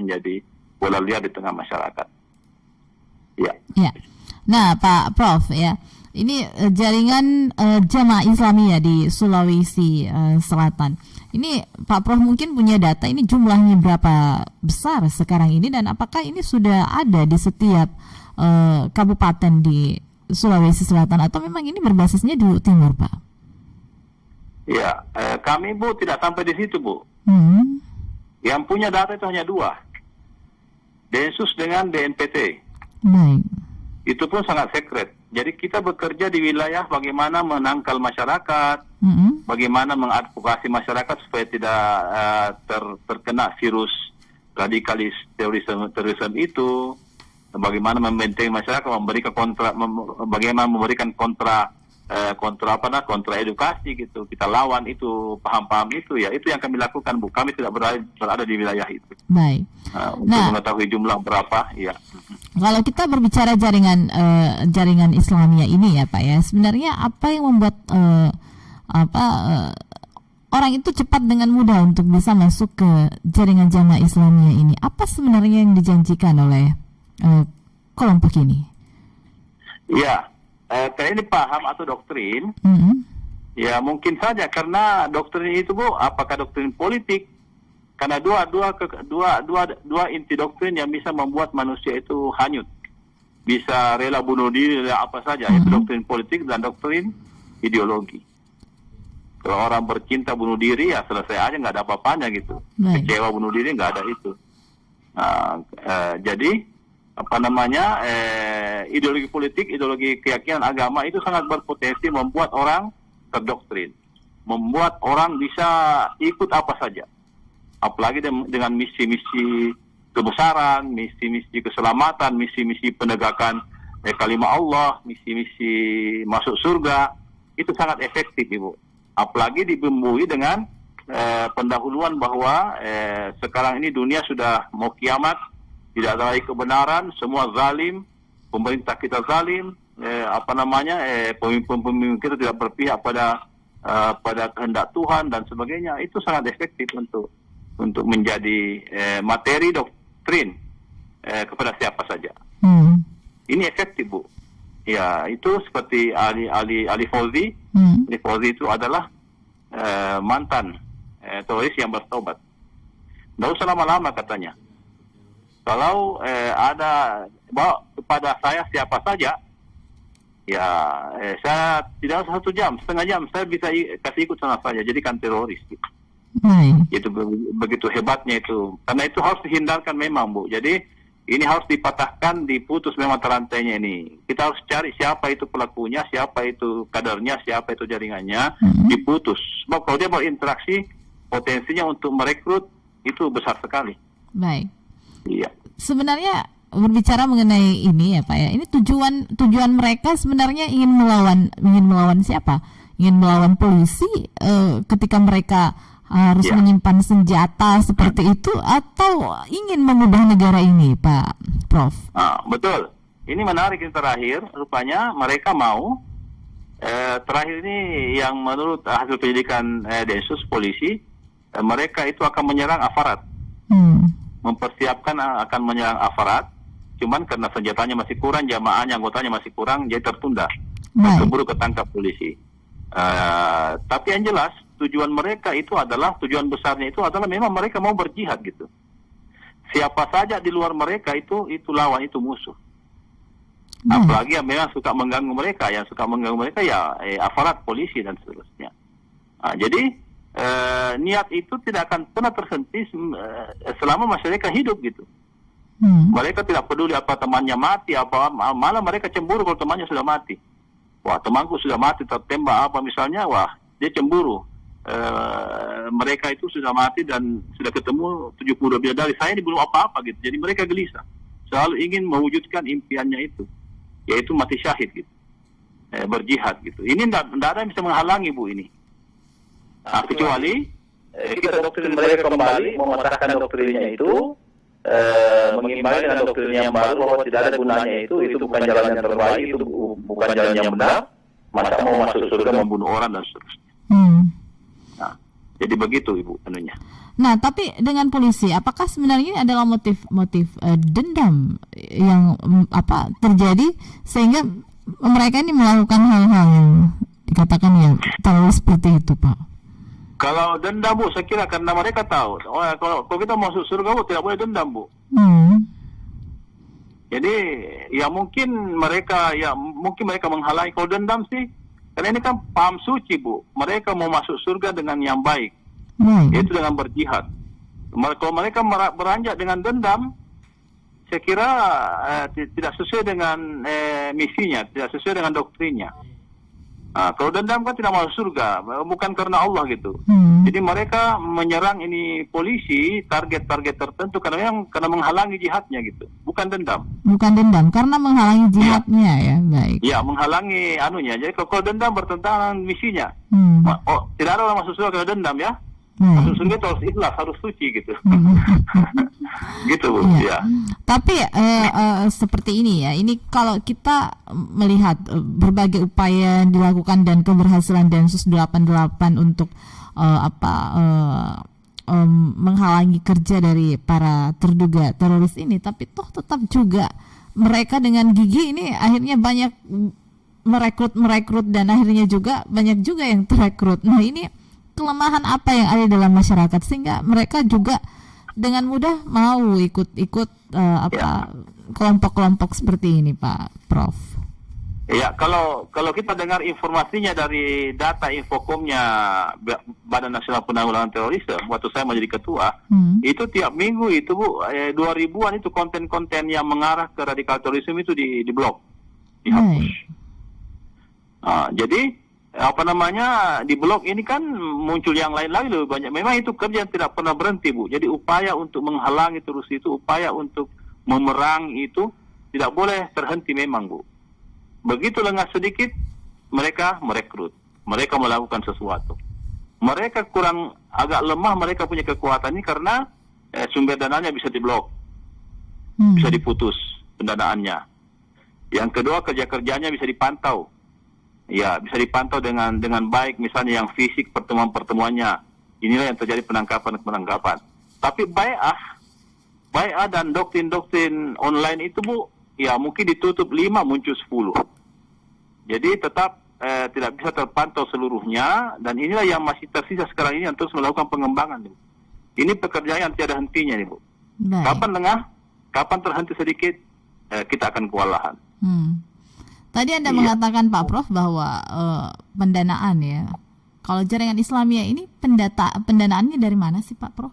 menjadi bola liar di tengah masyarakat. Ya. Ya. Nah, Pak Prof, ya, ini jaringan Jamaah Islamiyah di Sulawesi Selatan. Ini Pak Prof mungkin punya data ini jumlahnya berapa besar sekarang ini, dan apakah ini sudah ada di setiap kabupaten di Sulawesi Selatan atau memang ini berbasisnya di timur, Pak? Ya, kami Bu tidak sampai di situ, Bu. Yang punya data itu hanya 2, Densus dengan BNPT. Baik. Itu pun sangat sekret. Jadi kita bekerja di wilayah bagaimana menangkal masyarakat, bagaimana mengadvokasi masyarakat supaya tidak terkena virus radikalis terorisme itu, bagaimana membentengi masyarakat, bagaimana memberikan kontra edukasi gitu. Kita lawan itu paham-paham itu, ya itu yang kami lakukan, Bu. Kami tidak berada di wilayah itu. Baik. Untuk mengetahui jumlah berapa, ya. Kalau kita berbicara jaringan Islamiyah ini ya Pak ya, sebenarnya apa yang membuat orang itu cepat dengan mudah untuk bisa masuk ke jaringan Jamaah Islamiyah ini? Apa sebenarnya yang dijanjikan oleh kelompok ini? Ya, karena ini paham atau doktrin, ya mungkin saja karena doktrin itu, Bu, apakah doktrin politik? Karena dua inti doktrin yang bisa membuat manusia itu hanyut, bisa rela bunuh diri, apa saja, itu doktrin politik dan doktrin ideologi. Kalau orang bercinta bunuh diri, ya selesai aja, nggak ada apa-apanya gitu. Kecewa bunuh diri, nggak ada itu. Jadi ideologi politik, ideologi keyakinan agama itu sangat berpotensi membuat orang terdoktrin, membuat orang bisa ikut apa saja. Apalagi dengan misi-misi kebesaran, misi-misi keselamatan, misi-misi penegakan kalimat Allah, misi-misi masuk surga, itu sangat efektif, Ibu. Apalagi dibumbui dengan pendahuluan bahwa sekarang ini dunia sudah mau kiamat, tidak ada lagi kebenaran, semua zalim, pemerintah kita zalim, pemimpin kita tidak berpihak pada kehendak Tuhan dan sebagainya. Itu sangat efektif untuk menjadi materi doktrin kepada siapa saja. Ini efektif, Bu. Ya, itu seperti Ali Fauzi. Ali Fauzi itu adalah mantan teroris yang bertobat. Tidak usah lama-lama katanya. Kalau ada bawa kepada saya siapa saja, ya saya tidak usah 1 jam, setengah jam, saya bisa kasih ikut sana saja, jadikan teroris. Gitu. Itu begitu hebatnya itu. Karena itu harus dihindarkan memang, Bu. Jadi ini harus dipatahkan, diputus memang rantainya ini. Kita harus cari siapa itu pelakunya, siapa itu kadernya, siapa itu jaringannya, diputus. Sebab kalau dia berinteraksi, potensinya untuk merekrut itu besar sekali. Baik. Iya. Sebenarnya berbicara mengenai ini ya Pak ya, ini tujuan mereka sebenarnya ingin melawan siapa? Ingin melawan polisi ketika mereka harus menyimpan senjata seperti itu, atau ingin mengubah negara ini, Pak Prof? Betul. Ini menarik yang terakhir. Rupanya mereka mau terakhir ini yang menurut hasil penyidikan Densus polisi, mereka itu akan menyerang aparat. Mempersiapkan akan menyerang aparat. Cuman karena senjatanya masih kurang, jamaahnya, anggotanya masih kurang, jadi tertunda. Keburu ketangkap polisi. Tapi yang jelas tujuan mereka itu adalah, tujuan besarnya itu adalah memang mereka mau berjihad gitu. Siapa saja di luar mereka itu lawan, itu musuh. Apalagi yang memang suka mengganggu mereka, ya aparat polisi dan seterusnya. Jadi niat itu tidak akan pernah terhenti selama masyarakat hidup gitu. Mereka tidak peduli apa temannya mati, malah mereka cemburu kalau temannya sudah mati. Wah, temanku sudah mati tertembak apa misalnya, wah dia cemburu. Mereka itu sudah mati dan sudah ketemu 72 bidadari, saya ini belum apa-apa gitu. Jadi mereka gelisah, selalu ingin mewujudkan impiannya itu, yaitu mati syahid gitu, berjihad gitu. Ini tidak ada yang bisa menghalangi, Bu, ini. Kecuali kita doktrin mereka kembali, mematahkan doktrinnya itu, mengimbangi dengan doktrin yang baru bahwa tidak ada gunanya itu bukan jalan yang terbaik, itu bukan jalan yang benar, masa mau masuk surga membunuh orang dan seterusnya. Jadi begitu Ibu anunya. Nah, tapi dengan polisi, apakah sebenarnya ini adalah motif dendam yang terjadi sehingga mereka ini melakukan hal-hal yang dikatakan ya teroris seperti itu, Pak? Kalau dendam Bu, saya kira karena mereka tahu, kalau kita masuk surga Bu tidak boleh dendam Bu. Jadi ya mungkin mereka menghalangi. Kalau dendam sih, karena ini kan paham suci Bu, mereka mau masuk surga dengan yang baik, yaitu dengan berjihad. Kalau mereka beranjak dengan dendam, saya kira tidak sesuai dengan misinya, tidak sesuai dengan doktrinnya. Kalau dendam kan tidak masuk surga, bukan karena Allah gitu. Jadi mereka menyerang ini polisi, target-target tertentu karena menghalangi jihadnya gitu, bukan dendam. Bukan dendam, karena menghalangi jihadnya ya, baik. Ya, menghalangi anunya. Jadi kalau dendam bertentangan misinya. Tidak ada orang masuk surga karena dendam ya. Masuk surga itu harus ikhlas, harus suci gitu. Gitu Bu. Ya. Tapi seperti ini ya, ini kalau kita melihat berbagai upaya yang dilakukan dan keberhasilan Densus 88 untuk menghalangi kerja dari para terduga teroris ini, tapi toh tetap juga mereka dengan gigi ini akhirnya banyak merekrut dan akhirnya juga banyak juga yang terekrut. Nah, ini kelemahan apa yang ada dalam masyarakat sehingga mereka juga dengan mudah mau ikut kelompok-kelompok seperti ini, Pak Prof? Ya, kalau kita dengar informasinya dari data Infokomnya Badan Nasional Penanggulangan Terorisme, waktu saya menjadi ketua, itu tiap minggu itu Bu, 2000-an itu konten-konten yang mengarah ke radikal terorisme itu di blok, dihapus. Jadi di blog ini kan muncul yang lain-lain lebih banyak. Memang itu kerja yang tidak pernah berhenti Bu. Jadi upaya untuk menghalangi terus itu, upaya untuk memerang itu tidak boleh terhenti memang Bu. Begitu lengah sedikit, mereka merekrut, mereka melakukan sesuatu. Mereka kurang agak lemah, mereka punya kekuatan ini karena sumber dananya bisa diblok, bisa diputus pendanaannya. Yang kedua, kerja-kerjanya bisa dipantau. Ya, bisa dipantau dengan baik, misalnya yang fisik pertemuan-pertemuannya. Inilah yang terjadi penangkapan. Tapi bai'ah dan doktrin-doktrin online itu Bu, ya mungkin ditutup 5, muncul 10. Jadi tetap tidak bisa terpantau seluruhnya, dan inilah yang masih tersisa sekarang ini yang terus melakukan pengembangan. Bu. Ini pekerjaan yang tiada hentinya nih Bu. Baik. Kapan lengah, kapan terhenti sedikit, kita akan kewalahan. Tadi Anda mengatakan Pak Prof bahwa pendanaan ya, kalau jaringan Islamiyah ini pendanaannya dari mana sih Pak Prof?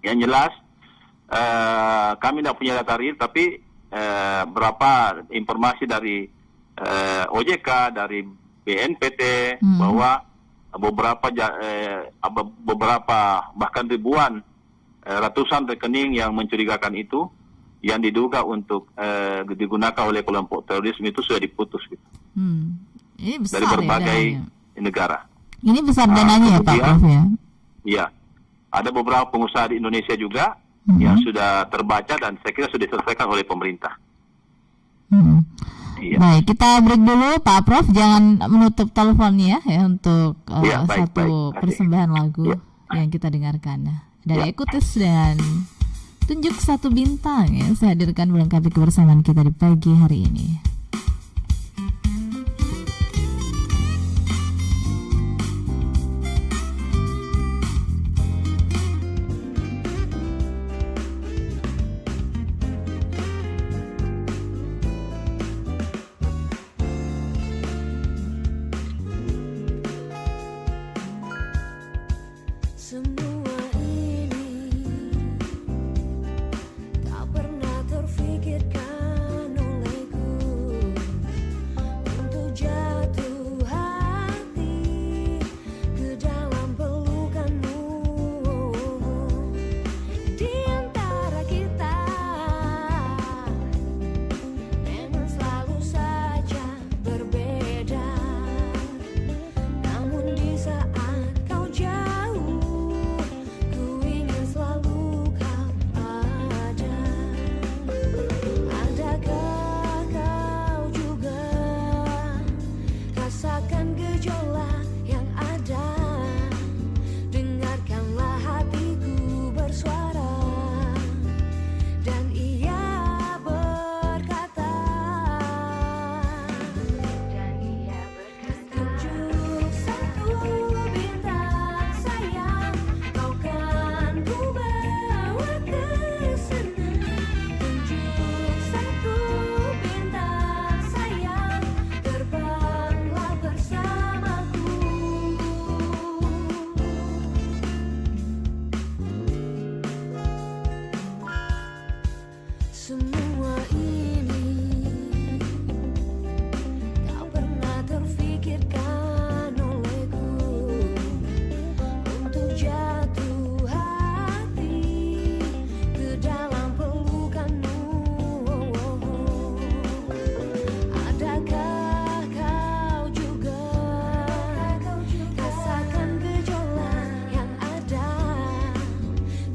Yang jelas kami tidak punya data real, tapi berapa informasi dari OJK, dari BNPT bahwa beberapa bahkan ribuan, ratusan rekening yang mencurigakan itu yang diduga untuk digunakan oleh kelompok terorisme itu sudah diputus gitu. Ini besar dari berbagai negara. Ini besar dananya ya Pak Prof ya? Iya. Ada beberapa pengusaha di Indonesia juga yang sudah terbaca dan saya kira sudah diselesaikan oleh pemerintah. Iya. Baik, kita break dulu Pak Prof, jangan menutup teleponnya ya untuk satu persembahan lagu yang kita dengarkan. Dari Ekutis dengan Tunjuk Satu Bintang ya, saya hadirkan melengkapi kebersamaan kita di pagi hari ini. Terfikirkan olehku.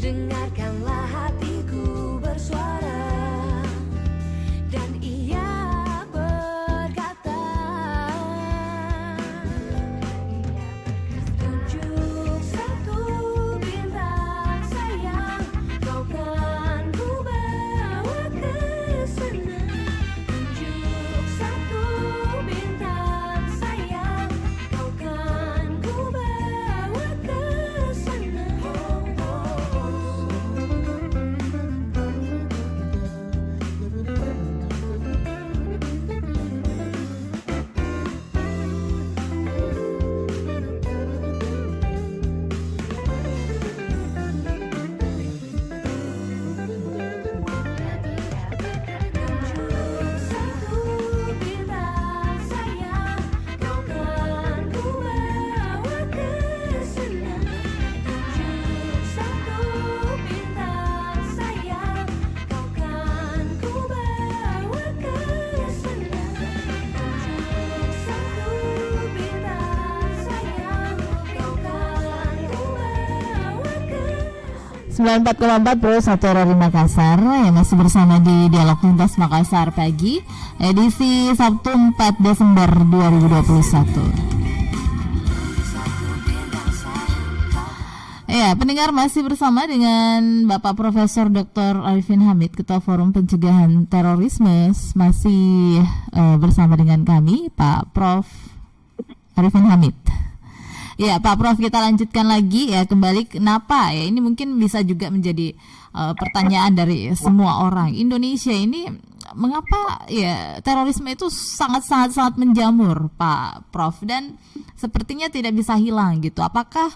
Dengarkanlah hatiku bersuara, dan ia berkata, tunjuk satu bintang sayang, kau kan ku bawa ke sana. Tunjuk satu bintang sayang, kau kan ku bawa ke sana. Tunjuk satu bintang sayang, kau kan ku bawa ke sana. Tunjuk satu bintang sayang, kau kan ku bawa ke sana. Tunjuk satu bintang sayang, kau kan ku bawa ke 94,4 Pro 1 RRI Makassar yang masih bersama di Dialog Tuntas Makassar Pagi edisi Sabtu 4 Desember 2021. Ya, pendengar masih bersama dengan Bapak Profesor Dr. Arifin Hamid, Ketua Forum Pencegahan Terorisme, masih bersama dengan kami Pak Prof. Arifin Hamid. Ya, Pak Prof, kita lanjutkan lagi ya, kembali kenapa ya, ini mungkin bisa juga menjadi pertanyaan dari semua orang. Indonesia ini mengapa ya terorisme itu sangat menjamur, Pak Prof, dan sepertinya tidak bisa hilang gitu. Apakah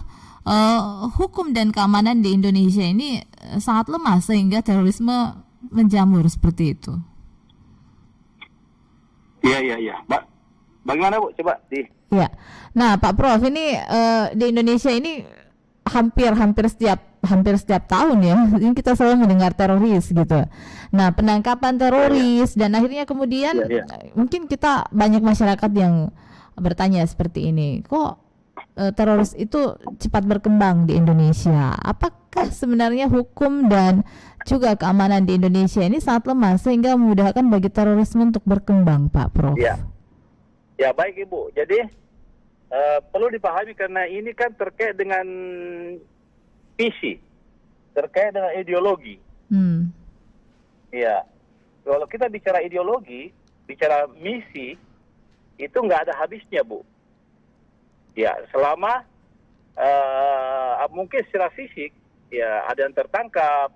hukum dan keamanan di Indonesia ini sangat lemah sehingga terorisme menjamur seperti itu? Iya. Bagaimana Bu? Coba di. Ya, nah Pak Prof, ini di Indonesia ini hampir setiap tahun ya, ini kita selalu mendengar teroris gitu. Nah, penangkapan teroris dan akhirnya kemudian mungkin kita banyak masyarakat yang bertanya seperti ini, kok teroris itu cepat berkembang di Indonesia? Apakah sebenarnya hukum dan juga keamanan di Indonesia ini sangat lemah sehingga memudahkan bagi terorisme untuk berkembang, Pak Prof? Ya baik Ibu. Jadi perlu dipahami karena ini kan terkait dengan visi, terkait dengan ideologi. Ya, kalau kita bicara ideologi, bicara misi, itu nggak ada habisnya Bu. Ya, selama mungkin secara fisik, ya ada yang tertangkap,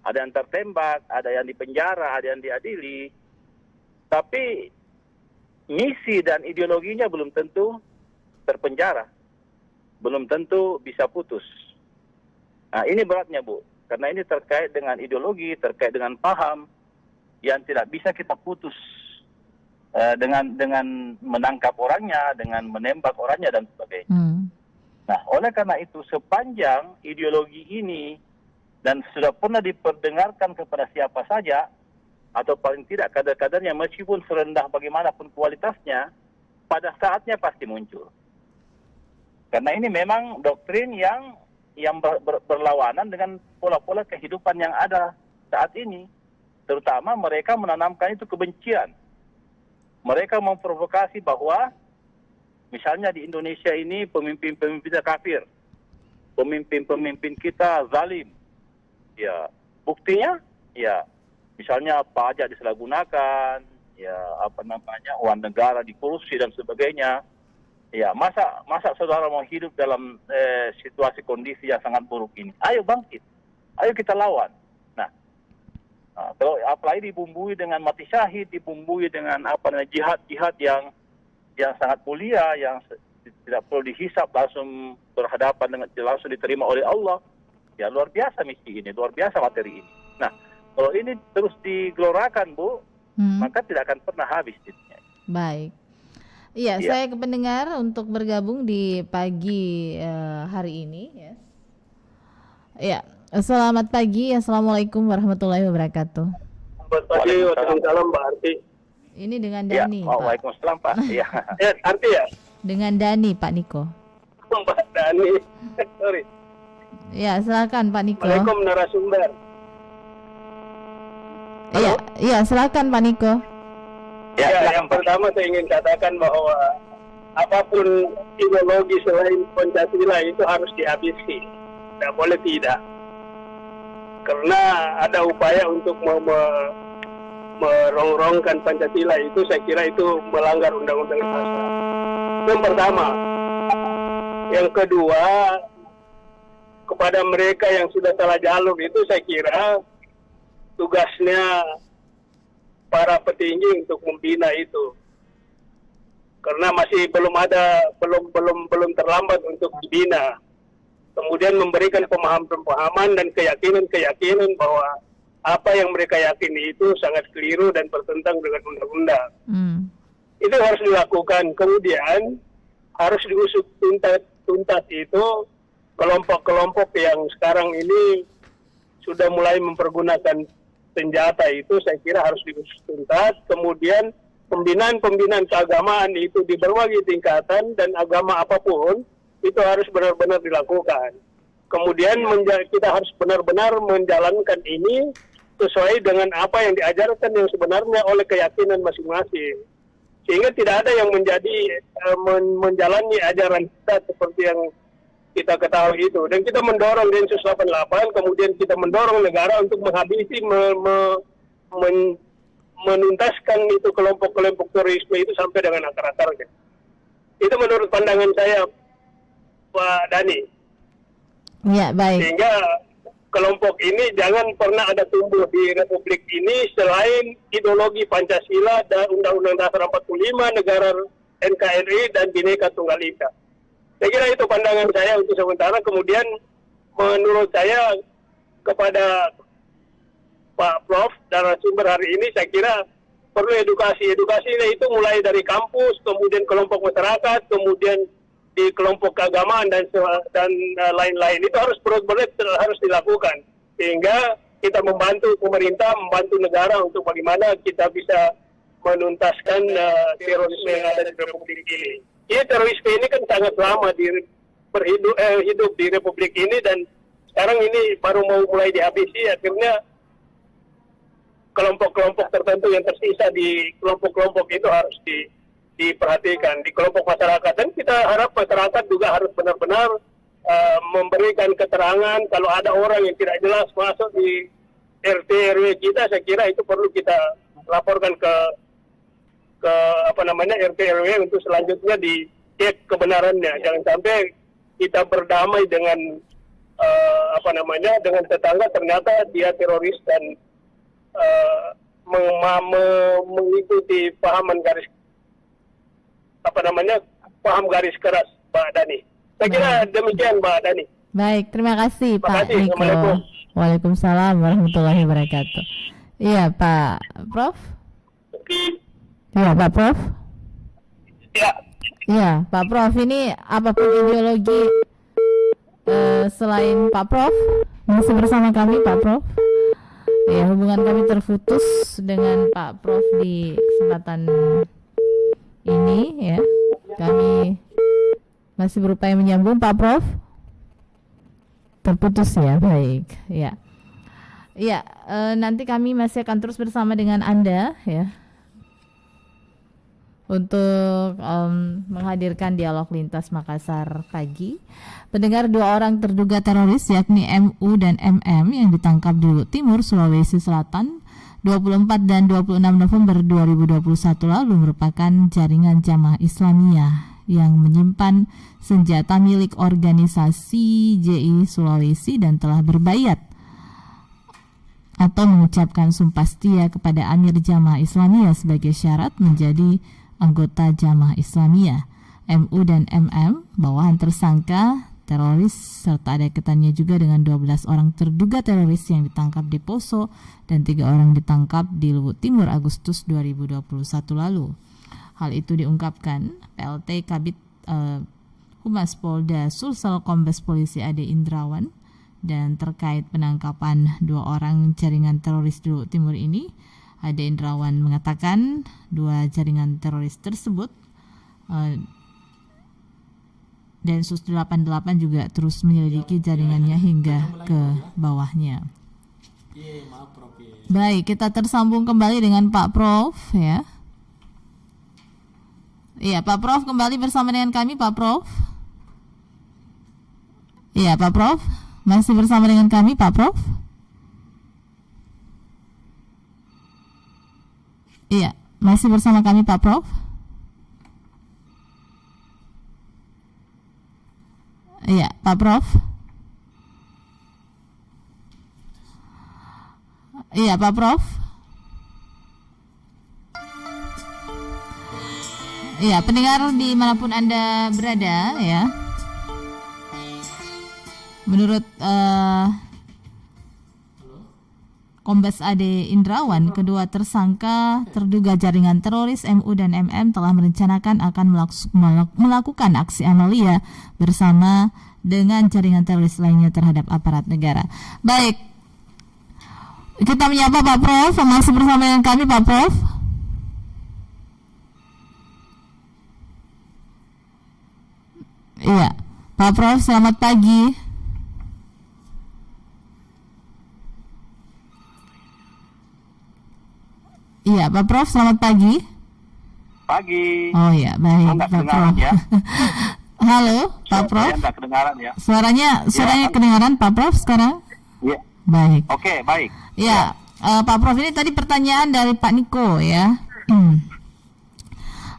ada yang tertembak, ada yang dipenjara, ada yang diadili, tapi misi dan ideologinya belum tentu terpenjara, belum tentu bisa putus. Nah, ini beratnya Bu, karena ini terkait dengan ideologi, terkait dengan paham yang tidak bisa kita putus dengan menangkap orangnya, dengan menembak orangnya dan sebagainya. Nah, oleh karena itu sepanjang ideologi ini dan sudah pernah diperdengarkan kepada siapa saja, atau paling tidak kadar-kadarnya meskipun serendah bagaimanapun kualitasnya, pada saatnya pasti muncul. Karena ini memang doktrin yang berlawanan dengan pola-pola kehidupan yang ada saat ini. Terutama mereka menanamkan itu kebencian. Mereka memprovokasi bahwa misalnya di Indonesia ini pemimpin-pemimpinnya kafir. Pemimpin-pemimpin kita zalim. Ya, buktinya ya misalnya pajak disalahgunakan, ya uang negara dikorupsi dan sebagainya. Ya, masa saudara mau hidup dalam situasi kondisi yang sangat buruk ini? Ayo bangkit, ayo kita lawan. Nah, kalau apalagi dibumbui dengan mati syahid, dibumbui dengan jihad yang sangat mulia, yang tidak perlu dihisap, langsung berhadapan dengan langsung diterima oleh Allah. Ya, luar biasa misi ini, luar biasa materi ini. Nah, kalau ini terus digelorakan Bu, maka tidak akan pernah habis. Baik. Iya, saya ke pendengar untuk bergabung di pagi hari ini. Ya, selamat pagi. Assalamualaikum warahmatullahi wabarakatuh. Selamat pagi, waalaikumsalam Mbak Arti. Ini dengan Dani, ya, waalaikumsalam Pak. Ya. Arti ya? Dengan Dani, Pak Niko. Mbak Dani, sorry. Ya, silakan Pak Niko. Assalamualaikum narasumber. Iya, silakan Pak Niko. Ya, yang pertama saya ingin katakan bahwa apapun ideologi selain Pancasila itu harus dihabisi. Tidak boleh tidak. Karena ada upaya untuk merongrongkan Pancasila itu, saya kira itu melanggar undang-undang dasar. Yang pertama. Yang kedua, kepada mereka yang sudah salah jalur itu saya kira tugasnya para petinggi untuk membina itu. Karena masih belum terlambat untuk dibina. Kemudian memberikan pemahaman-pemahaman dan keyakinan bahwa apa yang mereka yakini itu sangat keliru dan bertentangan dengan undang-undang. Itu harus dilakukan. Kemudian harus diusut tuntas itu kelompok-kelompok yang sekarang ini sudah mulai mempergunakan senjata itu, saya kira harus diusut tuntas. Kemudian pembinaan keagamaan itu di berbagai tingkatan dan agama apapun itu harus benar-benar dilakukan. Kemudian kita harus benar-benar menjalankan ini sesuai dengan apa yang diajarkan yang sebenarnya oleh keyakinan masing-masing. Sehingga tidak ada yang menjalani ajaran kita seperti yang kita ketahui itu. Dan kita mendorong Densus 88, kemudian kita mendorong negara untuk menghabisi, menuntaskan itu kelompok-kelompok terorisme itu sampai dengan akar-akarnya. Itu menurut pandangan saya, Pak Dani. Ya, baik. Sehingga kelompok ini jangan pernah ada tumbuh di Republik ini selain ideologi Pancasila dan Undang-Undang Dasar 45, negara NKRI dan Bhinneka Tunggal Ika. Saya kira itu pandangan saya untuk sementara. Kemudian menurut saya kepada Pak Prof narasumber hari ini, saya kira perlu edukasi. Edukasinya itu mulai dari kampus, kemudian kelompok masyarakat, kemudian di kelompok keagamaan dan lain-lain. Itu harus harus dilakukan sehingga kita membantu pemerintah, membantu negara untuk bagaimana kita bisa menuntaskan terorisme yang ada di Republik ini. Terorisme ini kan sangat lama hidup di Republik ini dan sekarang ini baru mau mulai dihabisi. Akhirnya kelompok-kelompok tertentu yang tersisa di kelompok-kelompok itu harus diperhatikan di kelompok masyarakat, dan kita harap masyarakat juga harus benar-benar memberikan keterangan kalau ada orang yang tidak jelas masuk di RT RW kita. Saya kira itu perlu kita laporkan ke RT RW untuk selanjutnya dicek kebenarannya. Jangan sampai kita berdamai dengan dengan tetangga ternyata dia teroris dan mengikuti paham garis keras, Mbak Dani. Saya kira demikian, Mbak Dani. Baik, terima kasih Pak Niko. Assalamualaikum. Waalaikumsalam warahmatullahi wabarakatuh. Iya, Pak Prof. Iya, Pak Prof. Ya. Iya, Pak Prof, ini apapun ideologi selain Pak Prof, masih bersama kami Pak Prof. Ya, hubungan kami terputus dengan Pak Prof di kesempatan ini ya. Kami masih berupaya menyambung Pak Prof. Terputus ya, baik. Ya. Ya, nanti kami masih akan terus bersama dengan Anda ya. Untuk menghadirkan dialog lintas Makassar pagi. Pendengar, 2 orang terduga teroris yakni MU dan MM yang ditangkap di Luwu Timur, Sulawesi Selatan 24 dan 26 November 2021 lalu merupakan jaringan Jamaah Islamiyah yang menyimpan senjata milik organisasi JI Sulawesi dan telah berbayat atau mengucapkan sumpah setia kepada Amir Jamaah Islamiyah sebagai syarat menjadi anggota Jamaah Islamiyah. MU dan MM, bawahan tersangka teroris serta ada kaitannya juga dengan 12 orang terduga teroris yang ditangkap di Poso dan 3 orang ditangkap di Luwu Timur Agustus 2021 lalu. Hal itu diungkapkan PLT Kabid Humas Polda Sulsel Kombes Polisi Ade Indrawan. Dan terkait penangkapan 2 orang jaringan teroris di Luwu Timur ini, Ade Indrawan mengatakan 2 jaringan teroris tersebut Densus 88 juga terus menyelidiki jaringannya hingga ke bawahnya. Baik, kita tersambung kembali dengan Pak Prof ya. Iya, Pak Prof kembali bersama dengan kami, Pak Prof. Iya, Pak Prof masih bersama dengan kami, Pak Prof. Iya, masih bersama kami, Pak Prof. Iya, Pak Prof. Iya, Pak Prof. Iya, pendengar dimanapun Anda berada ya. Menurut Kombes Ade Indrawan, kedua tersangka terduga jaringan teroris MU dan MM telah merencanakan akan melakukan aksi amalia bersama dengan jaringan teroris lainnya terhadap aparat negara. Baik, kita menyapa Pak Prof, masih bersama dengan kami Pak Prof. Iya, Pak Prof, selamat pagi. Iya, Pak Prof, selamat pagi. Pagi. Oh iya, baik, Enggak Pak kedengaran Prof. ya? Halo, Pak Prof. Saya enggak kedengaran ya? Suaranya kedengaran Pak Prof sekarang? Iya. Baik. Oke, baik. Ya, Pak Prof, ini tadi pertanyaan dari Pak Niko ya.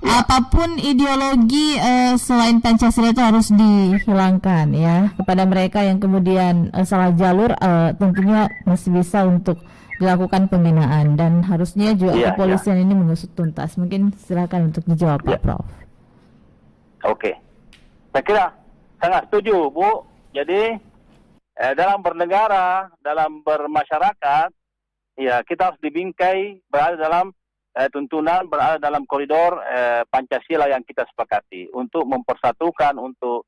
Apapun ideologi selain Pancasila itu harus dihilangkan ya. Kepada mereka yang kemudian salah jalur tentunya masih bisa untuk dilakukan pembinaan dan harusnya juga kepolisian ini mengusut tuntas. Mungkin silakan untuk dijawab Pak Prof. Oke. Saya kira sangat setuju, Bu. Jadi dalam bernegara, dalam bermasyarakat, ya kita harus dibingkai berada dalam tuntunan, berada dalam koridor Pancasila yang kita sepakati untuk mempersatukan, untuk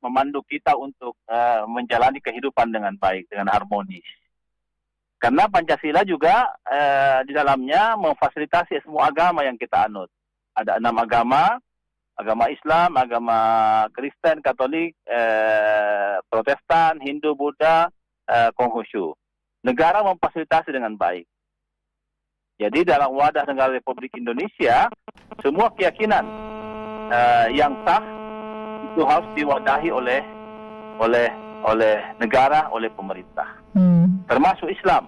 memandu kita untuk menjalani kehidupan dengan baik, dengan harmonis. Karena Pancasila juga di dalamnya memfasilitasi semua agama yang kita anut. Ada 6 agama, agama Islam, agama Kristen, Katolik, Protestan, Hindu, Buddha, Konghucu. Negara memfasilitasi dengan baik. Jadi dalam wadah negara Republik Indonesia, semua keyakinan yang sah itu harus diwadahi oleh negara, oleh pemerintah, termasuk Islam.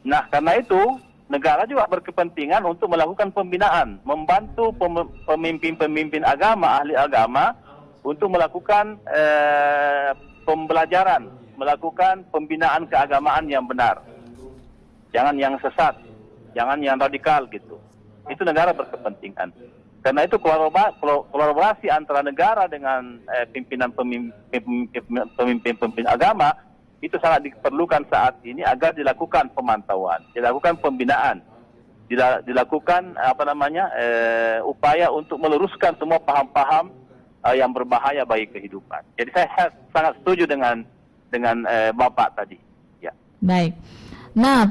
Nah, karena itu negara juga berkepentingan untuk melakukan pembinaan, membantu pemimpin-pemimpin agama, ahli agama untuk melakukan pembelajaran, melakukan pembinaan keagamaan yang benar. Jangan yang sesat, jangan yang radikal gitu. Itu negara berkepentingan. Karena itu kolaborasi antara negara dengan pemimpin agama itu sangat diperlukan saat ini agar dilakukan pemantauan, dilakukan pembinaan, dilakukan upaya untuk meluruskan semua paham-paham yang berbahaya bagi kehidupan. Jadi saya sangat setuju dengan Bapak tadi. Ya. Baik. Nah,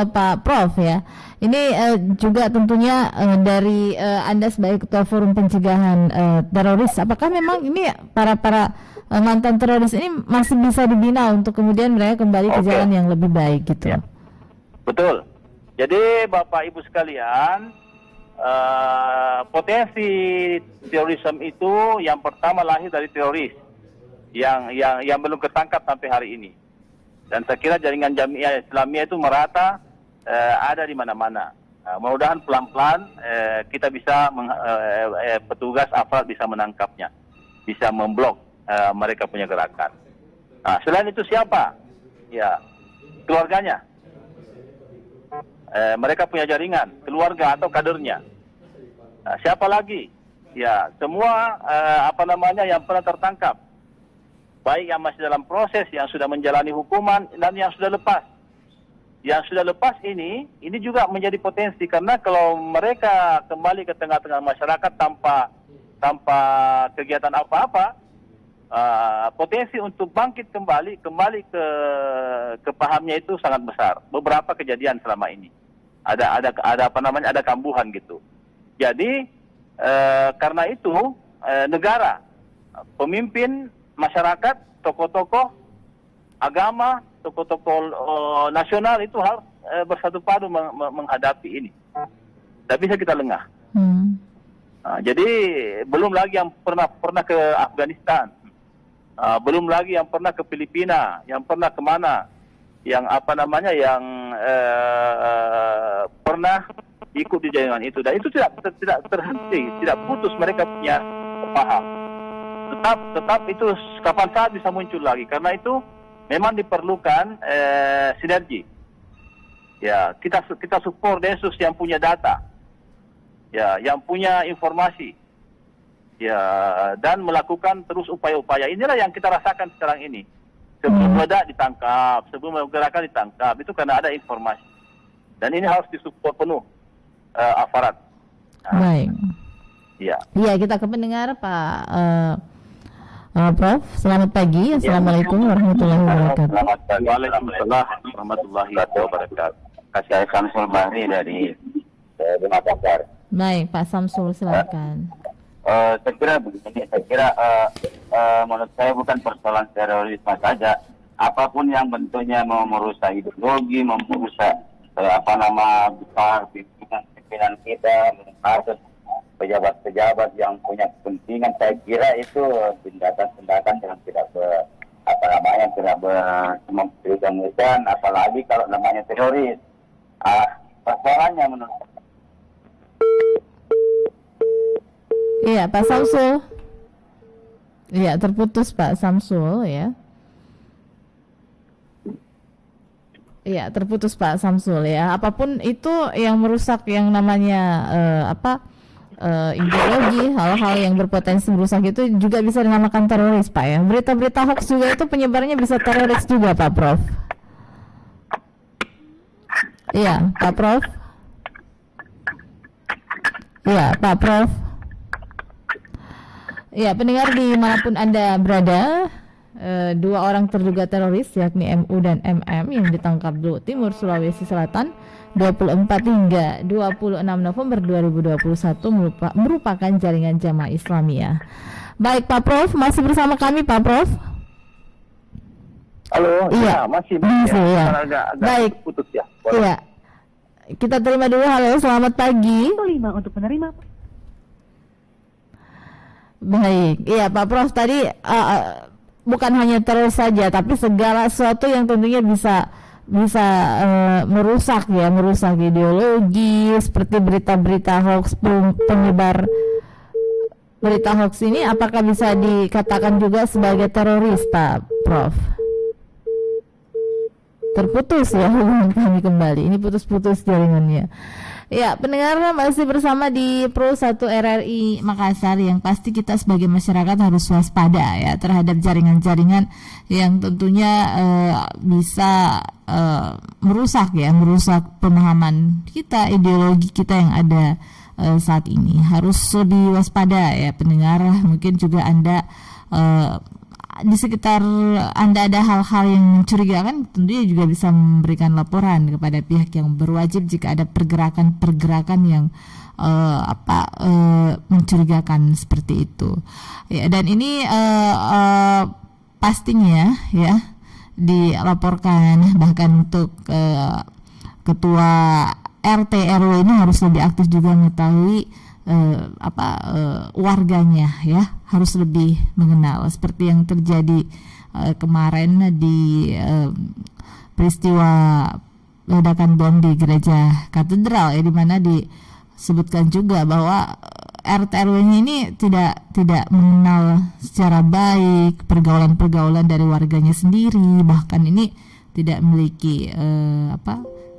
Pak Prof ya, ini juga tentunya dari Anda sebagai Ketua Forum Pencegahan Teroris, apakah memang ini para mantan teroris ini masih bisa dibina untuk kemudian mereka kembali ke jalan yang lebih baik gitu? Ya. Betul. Jadi Bapak Ibu sekalian, potensi terorisme itu yang pertama lahir dari teroris yang belum ketangkap sampai hari ini. Dan saya kira jaringan Jamiah Islamiyah itu merata ada di mana-mana. Mudah-mudahan pelan-pelan kita bisa petugas aparat bisa menangkapnya, bisa memblok mereka punya gerakan. Nah, selain itu siapa? Ya, keluarganya. Mereka punya jaringan, keluarga atau kadernya. Nah, siapa lagi? Ya, semua yang pernah tertangkap. Baik yang masih dalam proses, yang sudah menjalani hukuman, dan yang sudah lepas. Yang sudah lepas ini juga menjadi potensi, karena kalau mereka kembali ke tengah-tengah masyarakat tanpa kegiatan apa-apa, potensi untuk bangkit kembali ke pahamnya itu sangat besar. Beberapa kejadian selama ini ada kambuhan gitu. Jadi Karena itu negara, pemimpin masyarakat, tokoh-tokoh agama, tokoh-tokoh nasional itu harus bersatu padu menghadapi ini. Tidak bisa kita lengah. Jadi belum lagi yang pernah ke Afghanistan, belum lagi yang pernah ke Filipina, yang pernah kemana, yang yang pernah ikut di jaringan itu, dan itu tidak terhenti, tidak putus mereka punya paham. Tetap itu kapan saat bisa muncul lagi. Karena itu memang diperlukan sinergi. Ya, kita support Densus yang punya data, ya, yang punya informasi, ya, dan melakukan terus upaya-upaya. Inilah yang kita rasakan sekarang ini. Sebelum ledak ditangkap, sebelum gerakan ditangkap, itu karena ada informasi. Dan ini harus disupport penuh aparat. Baik. Ya. Iya, kita ke pendengar Pak Prof. Selamat pagi. Assalamualaikum warahmatullahi wabarakatuh. Selamat pagi. Waalaikumsalam warahmatullahi wabarakatuh. Saya Samsul Bahri dari Makassar. Baik, Pak Samsul, silakan. Saya kira begini, menurut saya bukan persoalan terorisme saja. Apapun yang bentuknya mau merusak ideologi, mau merusak besar pimpinan kita, kasus pejabat-pejabat yang punya kepentingan, saya kira itu tindakan-tindakan yang tidak berkemudian, apalagi kalau namanya teroris. Persoalannya menurut saya. Iya, Pak Samsul. Iya, terputus Pak Samsul ya. Iya, terputus Pak Samsul ya. Apapun itu yang merusak yang namanya ideologi, hal-hal yang berpotensi merusak itu juga bisa dinamakan teroris, Pak ya. Berita-berita hoax juga itu penyebarannya bisa teroris juga, Pak Prof. Iya, Pak Prof. Iya, Pak Prof. Iya, pendengar dimanapun Anda berada, dua orang terduga teroris yakni MU dan MM yang ditangkap di Timur Sulawesi Selatan 24 hingga 26 November 2021 merupakan jaringan Jamaah Islamiyah. Baik Pak Prof, masih bersama kami Pak Prof. Halo, iya, masih ya. Agak Baik, putus ya. Iya, kita terima dulu. Halo, selamat pagi. 5 untuk penerima. Baik, iya Pak Prof, tadi bukan hanya terus saja, tapi segala sesuatu yang tentunya bisa merusak ideologi, seperti berita-berita hoax, penyebar berita hoax ini, apakah bisa dikatakan juga sebagai teroris, Pak Prof? Terputus ya hubungan kami kembali, ini putus-putus jaringannya. Ya, pendengar masih bersama di Pro 1 RRI Makassar, yang pasti kita sebagai masyarakat harus waspada ya terhadap jaringan-jaringan yang tentunya bisa merusak pemahaman kita, ideologi kita yang ada saat ini. Harus lebih waspada ya pendengar. Mungkin juga Anda di sekitar Anda ada hal-hal yang mencurigakan, tentunya juga bisa memberikan laporan kepada pihak yang berwajib jika ada pergerakan-pergerakan yang mencurigakan seperti itu. Ya, dan ini pastinya ya dilaporkan, bahkan untuk ketua RT RW ini harus lebih aktif juga mengetahui warganya ya, harus lebih mengenal, seperti yang terjadi kemarin di peristiwa ledakan bom di gereja katedral ya, di mana disebutkan juga bahwa RT RW-nya ini tidak mengenal secara baik pergaulan dari warganya sendiri, bahkan ini tidak memiliki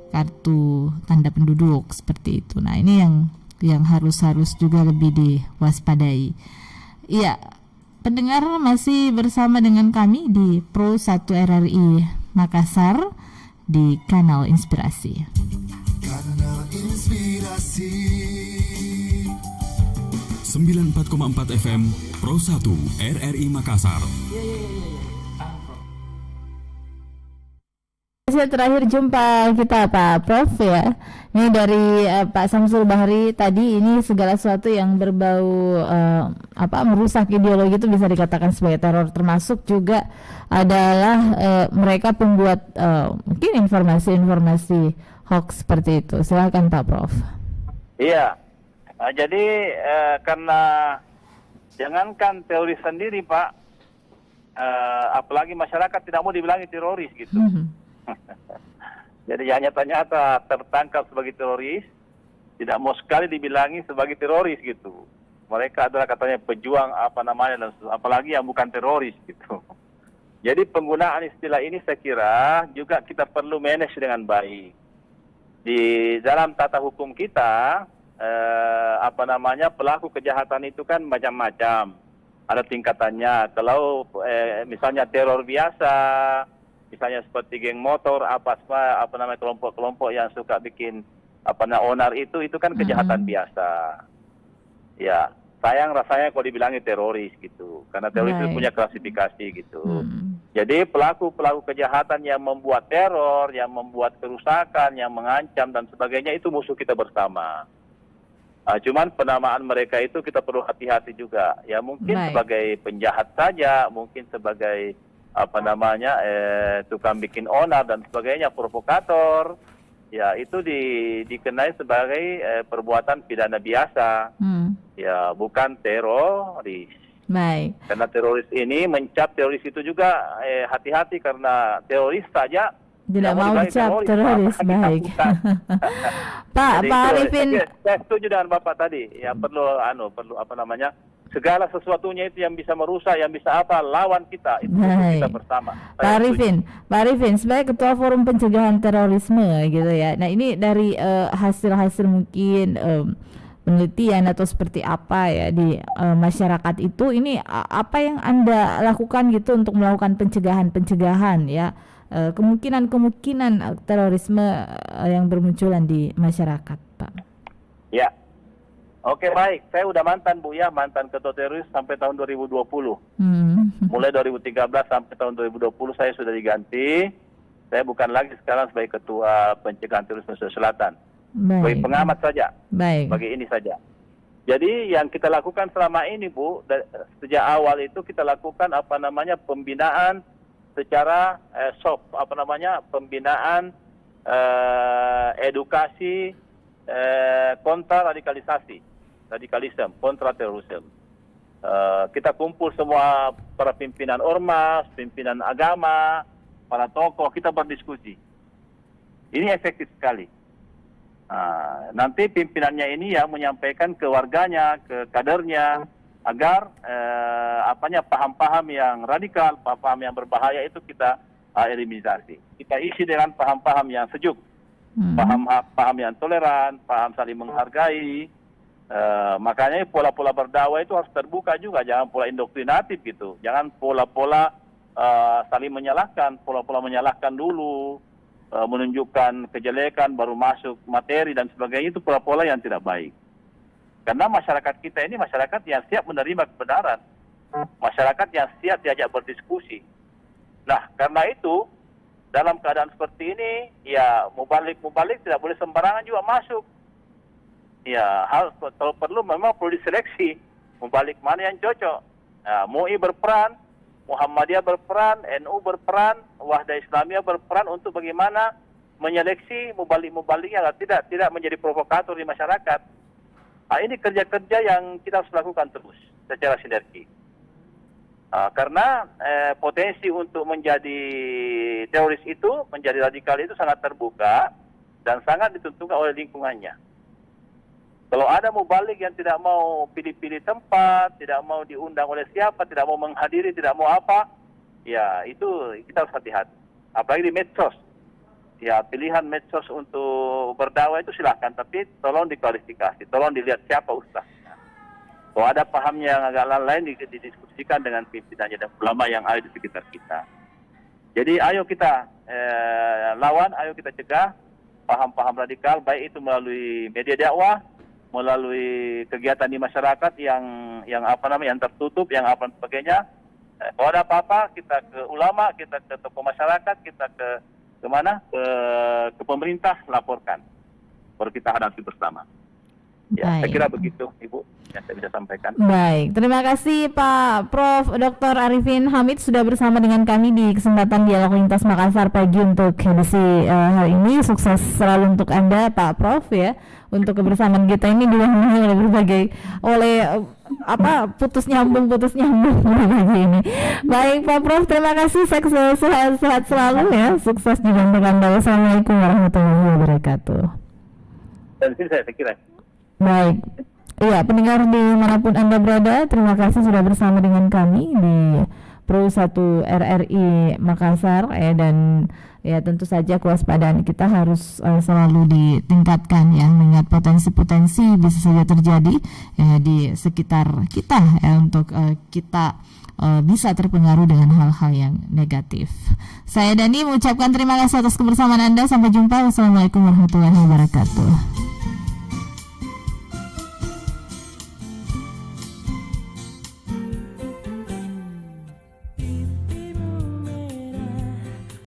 kartu tanda penduduk seperti itu. Nah, ini yang harus juga lebih diwaspadai. Iya, pendengar masih bersama dengan kami di Pro 1 RRI Makassar di Kanal Inspirasi. Kanal Inspirasi 94,4 FM Pro 1 RRI Makassar. Saya terakhir jumpa kita Pak Prof ya. Ini dari Pak Samsul Bahri tadi, ini segala sesuatu yang berbau merusak ideologi itu bisa dikatakan sebagai teror, termasuk juga adalah mereka pembuat mungkin informasi-informasi hoax seperti itu. Silakan Pak Prof. Iya. Jadi karena jangankan teroris sendiri Pak, apalagi masyarakat tidak mau dibilangi teroris gitu. Jadi yang nyata-nyata tertangkap sebagai teroris, tidak mau sekali dibilangi sebagai teroris gitu. Mereka adalah katanya pejuang dan apalagi yang bukan teroris gitu. Jadi penggunaan istilah ini saya kira juga kita perlu manage dengan baik. Di dalam tata hukum kita, pelaku kejahatan itu kan macam-macam. Ada tingkatannya. Kalau misalnya teror biasa, misalnya seperti geng motor, kelompok-kelompok yang suka bikin onar itu kan kejahatan biasa. Ya, sayang rasanya kalau dibilangi teroris gitu, karena teroris itu punya klasifikasi gitu. Jadi pelaku-pelaku kejahatan yang membuat teror, yang membuat kerusakan, yang mengancam dan sebagainya itu musuh kita bersama. Cuman penamaan mereka itu kita perlu hati-hati juga. Ya mungkin sebagai penjahat saja, mungkin sebagai tukang bikin onar dan sebagainya, provokator, ya itu dikenai sebagai perbuatan pidana biasa, ya bukan teroris. Baik. Karena teroris ini mencap teroris itu juga hati-hati, karena teroris saja tidak mau cap teroris. Baik. Pak Arifin, saya setuju dengan Bapak tadi. Ya perlu segala sesuatunya itu yang bisa merusak, yang bisa lawan kita, itu kita bersama. Pak Arifin sebagai Ketua Forum Pencegahan Terorisme gitu ya. Nah ini dari hasil-hasil mungkin penelitian atau seperti apa ya di masyarakat itu, ini apa yang Anda lakukan gitu untuk melakukan pencegahan ya kemungkinan terorisme yang bermunculan di masyarakat, Pak? Ya. Oke, baik. Saya udah mantan ketua teroris sampai tahun 2020. Mulai 2013 sampai tahun 2020 saya sudah diganti. Saya bukan lagi sekarang sebagai ketua pencegahan terorisme Sulawesi Selatan. Sebagai pengamat saja. Bagi ini saja. Jadi yang kita lakukan selama ini, Bu, sejak awal itu kita lakukan pembinaan secara pembinaan edukasi kontra radikalisme, kontra terorisme. Kita kumpul semua para pimpinan ormas, pimpinan agama, para tokoh, kita berdiskusi. Ini efektif sekali. Nanti pimpinannya ini yang menyampaikan ke warganya, ke kadernya, agar paham-paham yang radikal, paham-paham yang berbahaya itu kita eliminasi. Kita isi dengan paham-paham yang sejuk, paham yang toleran, paham saling menghargai. Makanya pola-pola berdakwah itu harus terbuka juga, jangan pola indoktrinatif gitu, jangan pola-pola saling menyalahkan, pola-pola menyalahkan dulu, menunjukkan kejelekan baru masuk materi dan sebagainya, itu pola-pola yang tidak baik. Karena masyarakat kita ini masyarakat yang siap menerima kebenaran, masyarakat yang siap diajak berdiskusi. Nah, karena itu dalam keadaan seperti ini, ya mubalik tidak boleh sembarangan juga masuk. Ya, kalau perlu memang perlu diseleksi mubalik mana yang cocok. Nah, MUI berperan, Muhammadiyah berperan, NU berperan, Wahda Islamiyah berperan untuk bagaimana menyeleksi mubalik yang tidak menjadi provokator di masyarakat. Ini kerja-kerja yang kita harus lakukan terus secara sinergi. Karena potensi untuk menjadi teroris itu, menjadi radikal itu sangat terbuka dan sangat ditentukan oleh lingkungannya. Kalau ada mubalik yang tidak mau pilih-pilih tempat, tidak mau diundang oleh siapa, tidak mau menghadiri, tidak mau ya itu kita harus hati-hati. Apalagi di medsos. Ya, pilihan medsos untuk berdakwah itu silahkan, tapi tolong diklarifikasi, tolong dilihat siapa ustaznya. Kalau ada paham yang agak lain didiskusikan dengan pimpinannya dan ulama yang ada di sekitar kita. Jadi ayo kita lawan, ayo kita cegah paham-paham radikal, baik itu melalui media dakwah, melalui kegiatan di masyarakat yang tertutup, yang sebagainya. Kalau ada apa-apa, kita ke ulama, kita ke tokoh masyarakat, kita ke kemana? Ke pemerintah, laporkan. Baru kita hadapi bersama. Ya, saya Baik. kira begitu, Ibu, yang saya bisa sampaikan. Baik, terima kasih Pak Prof. Dr. Arifin Hamid sudah bersama dengan kami di kesempatan Dialog Lintas Makassar pagi untuk edisi hari ini. Sukses selalu untuk Anda Pak Prof ya. Untuk kebersamaan kita ini diwarnai oleh berbagai putus nyambung berbagai ini. Baik Pak Prof, terima kasih, sehat selalu ya. Sukses juga untuk Anda. Wassalamualaikum warahmatullahi wabarakatuh. Dan sini saya kira. Baik, iya pendengar dimanapun Anda berada, terima kasih sudah bersama dengan kami di Pro 1 RRI Makassar dan ya tentu saja kewaspadaan kita harus selalu ditingkatkan ya, mengingat potensi-potensi bisa saja terjadi ya, di sekitar kita ya, untuk kita bisa terpengaruh dengan hal-hal yang negatif. Saya Dani mengucapkan terima kasih atas kebersamaan Anda. Sampai jumpa. Wassalamualaikum warahmatullahi wabarakatuh.